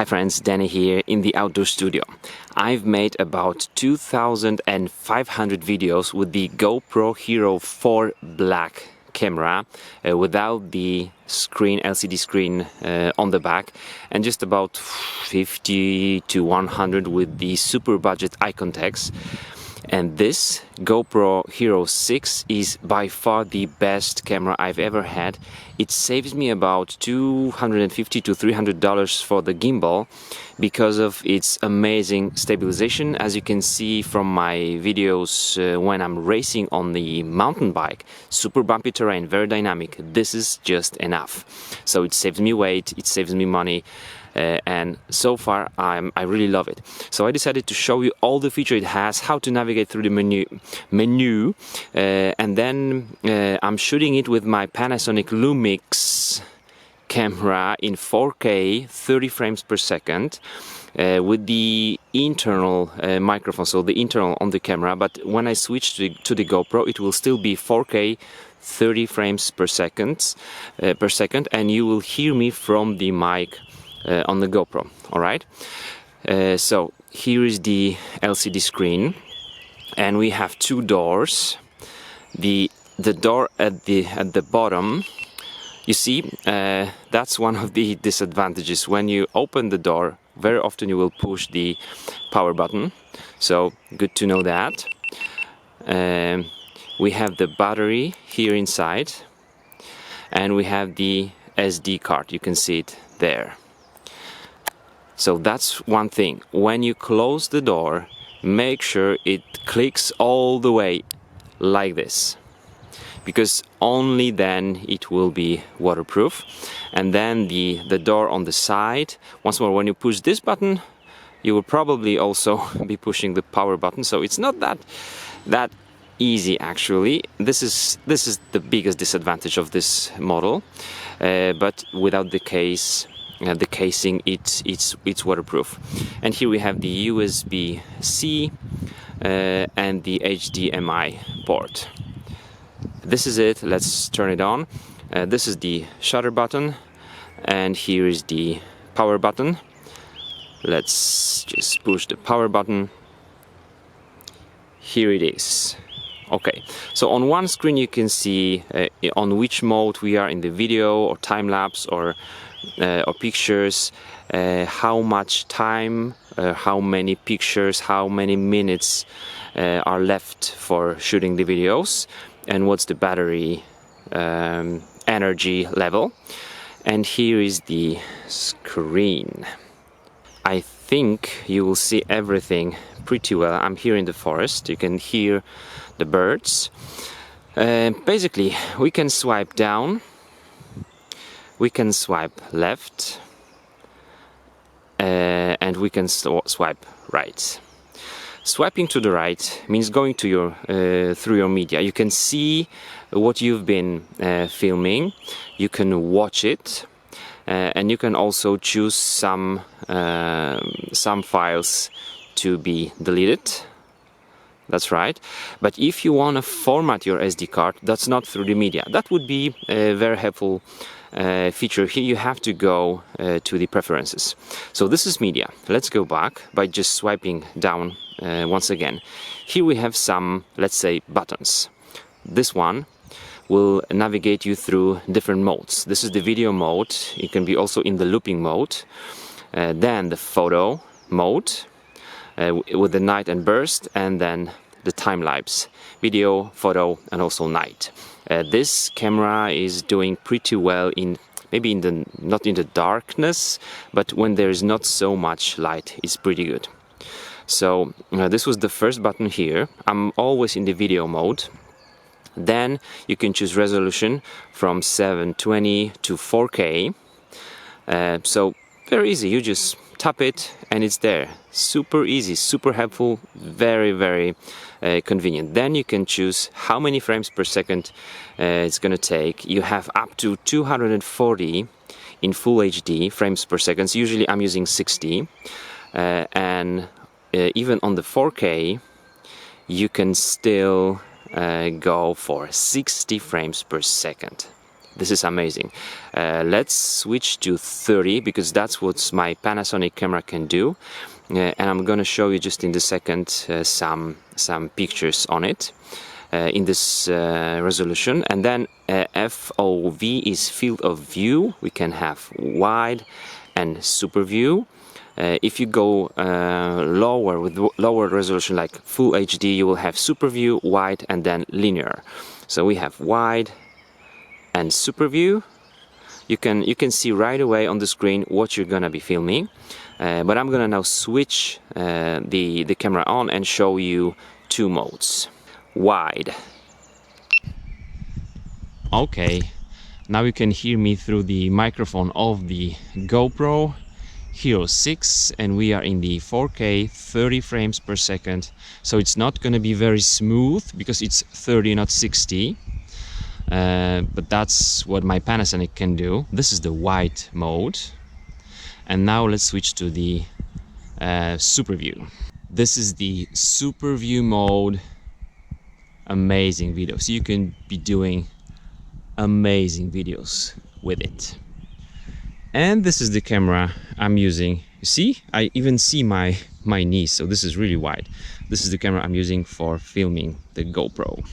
Hi friends, Danny here in the outdoor studio. I've made about 2,500 videos with the GoPro Hero 4 Black camera without the screen, LCD screen on the back, and just about 50 to 100 with the super budget icon tags. And this GoPro Hero 6 is by far the best camera I've ever had. It saves me about $250 to $300 for the gimbal because of its amazing stabilization. As you can see from my videos when I'm racing on the mountain bike, super bumpy terrain, very dynamic, this is just enough. So it saves me weight, it saves me money. And so far I really love it. So I decided to show you all the features it has, how to navigate through the menu, and then I'm shooting it with my Panasonic Lumix camera in 4K 30 frames per second with the internal microphone, so the internal on the camera, but when I switch to the GoPro it will still be 4K 30 frames per second, and you will hear me from the mic on the GoPro. Alright, so here is the LCD screen, and we have two doors. The door at the bottom, you see, that's one of the disadvantages. When you open the door, very often you will push the power button, so good to know that. We have the battery here inside, and we have the SD card, you can see it there. So that's one thing. When you close the door, make sure it clicks all the way like this, because only then it will be waterproof. And then the door on the side, once more, when you push this button, you will probably also be pushing the power button, so it's not that easy actually. This is the biggest disadvantage of this model, but without the casing, it's waterproof. And here we have the USB-C and the HDMI port. This is it. Let's turn it on. This is the shutter button, and here is the power button. Let's just push the power button. Here it is. Okay, so on one screen you can see on which mode we are in the video or time-lapse or pictures, how much time, how many pictures, how many minutes are left for shooting the videos, and what's the battery energy level. And here is the screen. I think you will see everything pretty well. I'm here in the forest, you can hear the birds. Basically, we can swipe down, we can swipe left, and we can swipe right. Swiping to the right means going to your through your media. You can see what you've been filming, you can watch it, and you can also choose some files to be deleted. That's right. But if you want to format your SD card, that's not through the media. That would be a very helpful feature. Here you have to go to the preferences. So this is media. Let's go back by just swiping down once again. Here we have some, let's say, buttons. This one will navigate you through different modes. This is the video mode. It can be also in the looping mode. Then the photo mode with the night and burst, and then the time-lapse, video, photo, and also night. This camera is doing pretty well in maybe not in the darkness, but when there is not so much light, it's pretty good. So this was the first button here. I'm always in the video mode. Then you can choose resolution from 720 to 4K. So very easy, you just tap it and it's there. Super easy, super helpful, very convenient. Then you can choose how many frames per second it's gonna take. You have up to 240 in full HD frames per second. Usually I'm using 60, and even on the 4K you can still go for 60 frames per second. This is amazing. Let's switch to 30 because that's what my Panasonic camera can do. And I'm gonna show you just in the second some pictures on it in this resolution. And then FOV is field of view. We can have wide and super view. If you go lower with lower resolution like full HD, you will have super view, wide, and then linear. So we have wide and super view. You can see right away on the screen what you're gonna be filming. But I'm gonna now switch the camera on and show you two modes. Wide. Okay, now you can hear me through the microphone of the GoPro Hero 6, and we are in the 4K 30 frames per second. So it's not gonna be very smooth because it's 30, not 60. But that's what my Panasonic can do. This is the wide mode. And now let's switch to the super view. This is the super view mode. Amazing videos. You can be doing amazing videos with it. And this is the camera I'm using. You see, I even see my knees, so this is really wide. This is the camera I'm using for filming the GoPro.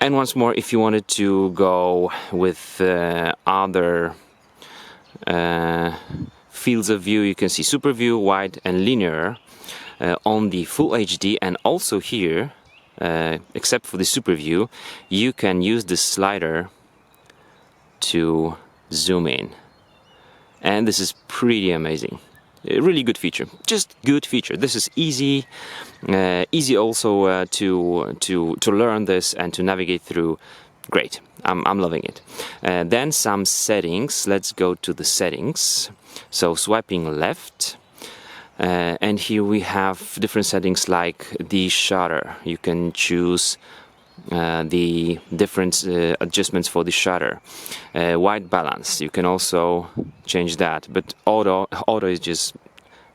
And once more, if you wanted to go with other fields of view, you can see super view, wide, and linear on the full HD. And also here, except for the super view, you can use the slider to zoom in. And this is pretty amazing. A really good feature, just good feature. This is easy, easy also to learn this and to navigate through. Great, I'm loving it. Then some settings. Let's go to the settings. So swiping left, and here we have different settings like the shutter. You can choose the different adjustments for the shutter. White balance, you can also change that, but auto is just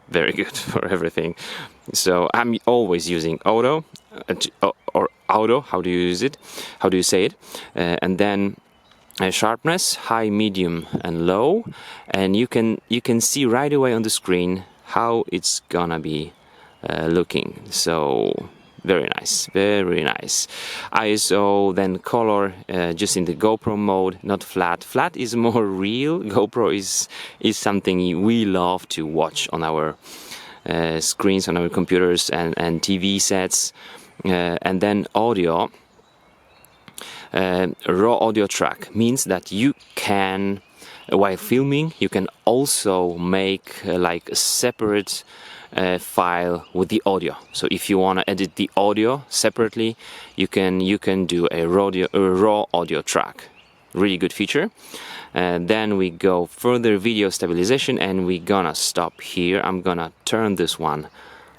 very good for everything. So I'm always using auto or auto. How do you use it? How do you say it? And then sharpness, high, medium, and low, and you can see right away on the screen how it's gonna be looking. So very nice, very nice. ISO, then color, just in the GoPro mode, not flat. Flat is more real. GoPro is something we love to watch on our screens, on our computers and TV sets. And then audio, raw audio track means that you can, while filming, you can also make like a separate file with the audio. So if you want to edit the audio separately, you can do a raw audio track. Really good feature. Then we go further, video stabilization, and we're gonna stop here. I'm gonna turn this one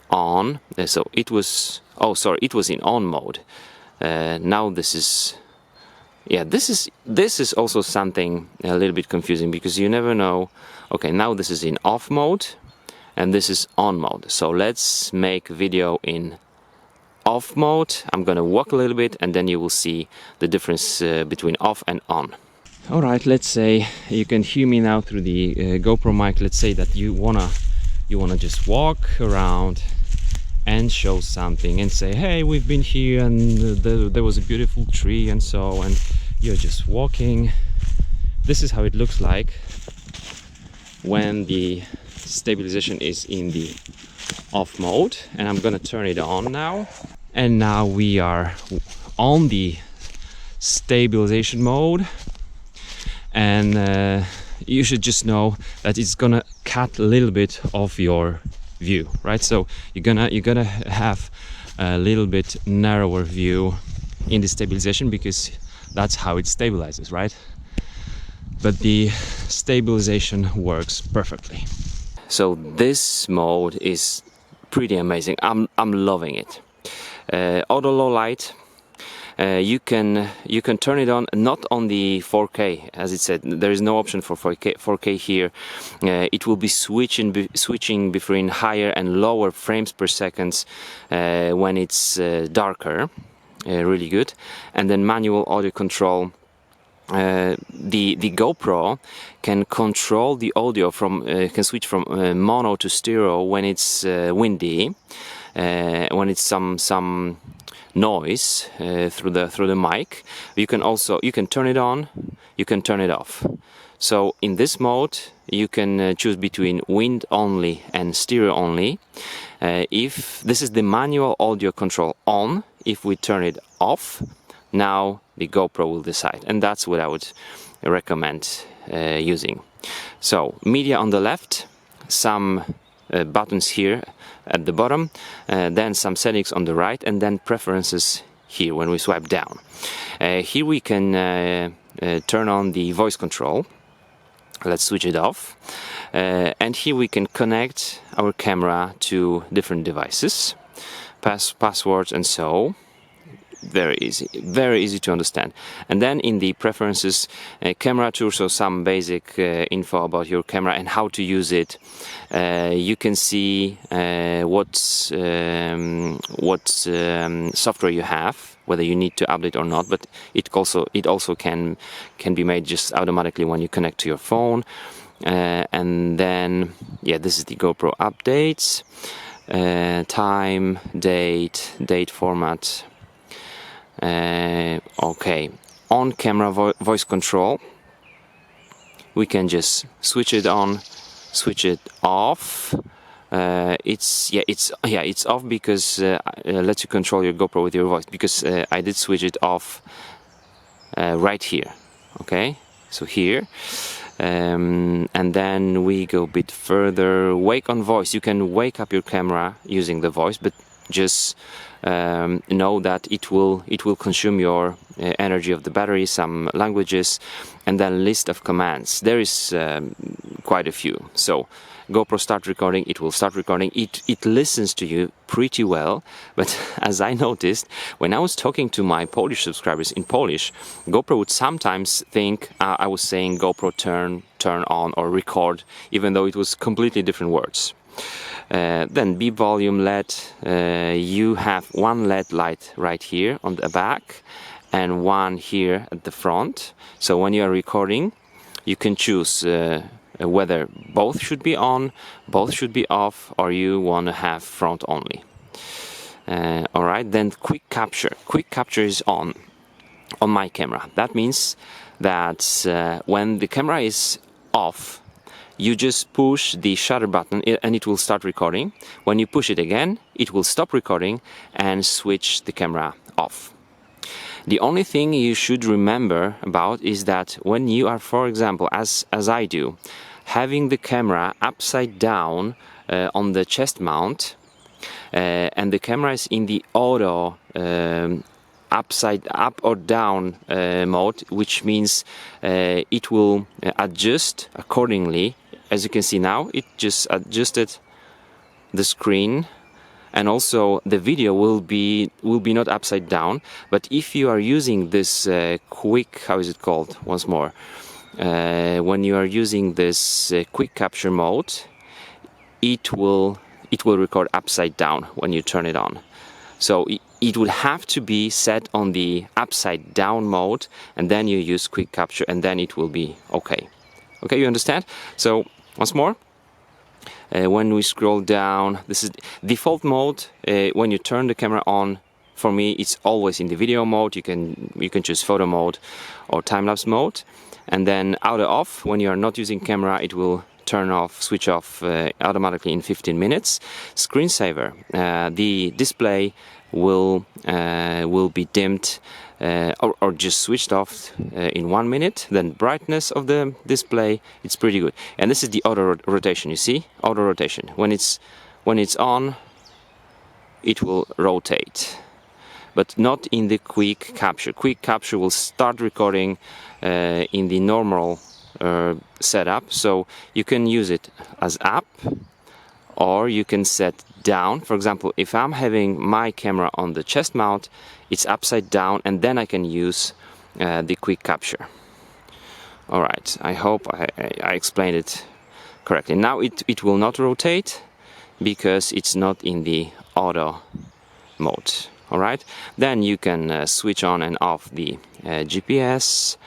on. So it was, oh sorry, it was in on mode. Now this is, yeah, this is also something a little bit confusing because you never know. Okay, now this is in off mode and this is on mode. So let's make video in off mode. I'm gonna walk a little bit and then you will see the difference between off and on. Alright, let's say you can hear me now through the GoPro mic. Let's say that you wanna just walk around and show something and say, hey, we've been here and there was a beautiful tree and so, and you're just walking. This is how it looks like when the stabilization is in the off mode, and I'm gonna turn it on now. And now we are on the stabilization mode, and you should just know that it's gonna cut a little bit of your view, right? So you're gonna have a little bit narrower view in the stabilization because that's how it stabilizes, right? But the stabilization works perfectly. So this mode is pretty amazing. I'm loving it. Auto low light. You can turn it on, not on the 4K, as it said. There is no option for 4K here. It will be switching between higher and lower frames per second when it's darker. Really good. And then manual audio control. the GoPro can control the audio from can switch from mono to stereo when it's windy, when it's some noise through the mic. You can turn it on, you can turn it off. So in this mode you can choose between wind only and stereo only. If this is the manual audio control on, if we turn it off, now the GoPro will decide, and that's what I would recommend using. So media on the left, some buttons here at the bottom, then some settings on the right, and then preferences here when we swipe down. Here we can turn on the voice control. Let's switch it off, and here we can connect our camera to different devices, passwords and so. Very easy to understand. And then in the preferences, camera tour, so some basic info about your camera and how to use it. You can see what software you have, whether you need to update or not, but it also can be made just automatically when you connect to your phone. And then, yeah, this is the GoPro updates, time, date format. Okay, on camera voice control, we can just switch it on, switch it off. It's off because lets you control your GoPro with your voice, because I did switch it off right here. Okay, so here, and then we go a bit further. Wake on voice. You can wake up your camera using the voice, but just know that it will consume your energy of the battery, some languages, and then list of commands. There is quite a few. So GoPro start recording, it will start recording. It listens to you pretty well, but as I noticed when I was talking to my Polish subscribers in Polish, GoPro would sometimes think I was saying GoPro turn on or record, even though it was completely different words. Then beep volume LED, you have one LED light right here on the back and one here at the front. So when you are recording, you can choose whether both should be on, both should be off, or you want to have front only. Alright, then quick capture. Quick capture is on my camera. That means that when the camera is off, you just push the shutter button and it will start recording. When you push it again, it will stop recording and switch the camera off. The only thing you should remember about is that when you are, for example, as I do, having the camera upside down on the chest mount, and the camera is in the auto upside up or down mode, which means it will adjust accordingly. As you can see now, it just adjusted the screen, and also the video will be not upside down. But if you are using this quick, how is it called? Once more, when you are using this quick capture mode, it will record upside down when you turn it on. So it would have to be set on the upside down mode, and then you use quick capture, and then it will be okay. Okay, you understand? So once more, when we scroll down, this is default mode. When you turn the camera on, for me it's always in the video mode. You can choose photo mode or time-lapse mode, and then auto off. When you are not using camera, it will switch off automatically in 15 minutes. Screensaver, the display will be dimmed or just switched off in 1 minute. Then brightness of the display, it's pretty good. And this is the auto rotation. You see, auto rotation. When it's on, it will rotate, but not in the quick capture. Quick capture will start recording in the normal setup. So you can use it as up, or you can set down. For example, if I'm having my camera on the chest mount, it's upside down, and then I can use the quick capture. Alright, I hope I explained it correctly. Now it will not rotate because it's not in the auto mode. Alright, then you can switch on and off the GPS,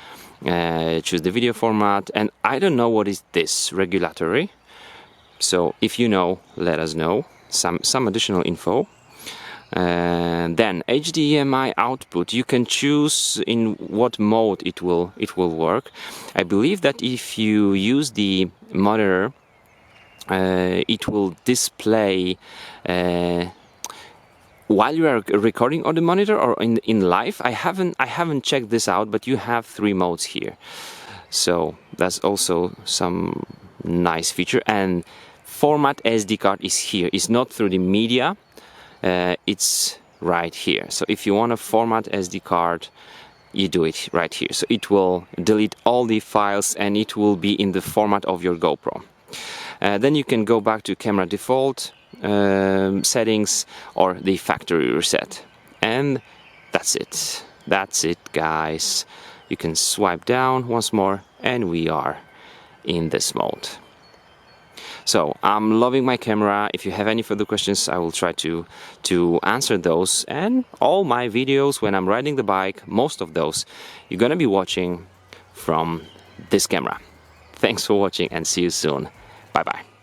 choose the video format, and I don't know what is this regulatory. So if you know, let us know some additional info. And then HDMI output, you can choose in what mode it will work. I believe that if you use the monitor, it will display while you are recording on the monitor or in live. I haven't checked this out, but you have 3 modes here, so that's also some nice feature. And format SD card is here. It's not through the media, it's right here. So if you want to format SD card, you do it right here. So it will delete all the files and it will be in the format of your GoPro. Then you can go back to camera default settings or the factory reset, and that's it, guys. You can swipe down once more and we are in this mode. So I'm loving my camera. If you have any further questions, I will try to answer those. And all my videos when I'm riding the bike, most of those you're gonna be watching from this camera. Thanks for watching and see you soon. Bye bye.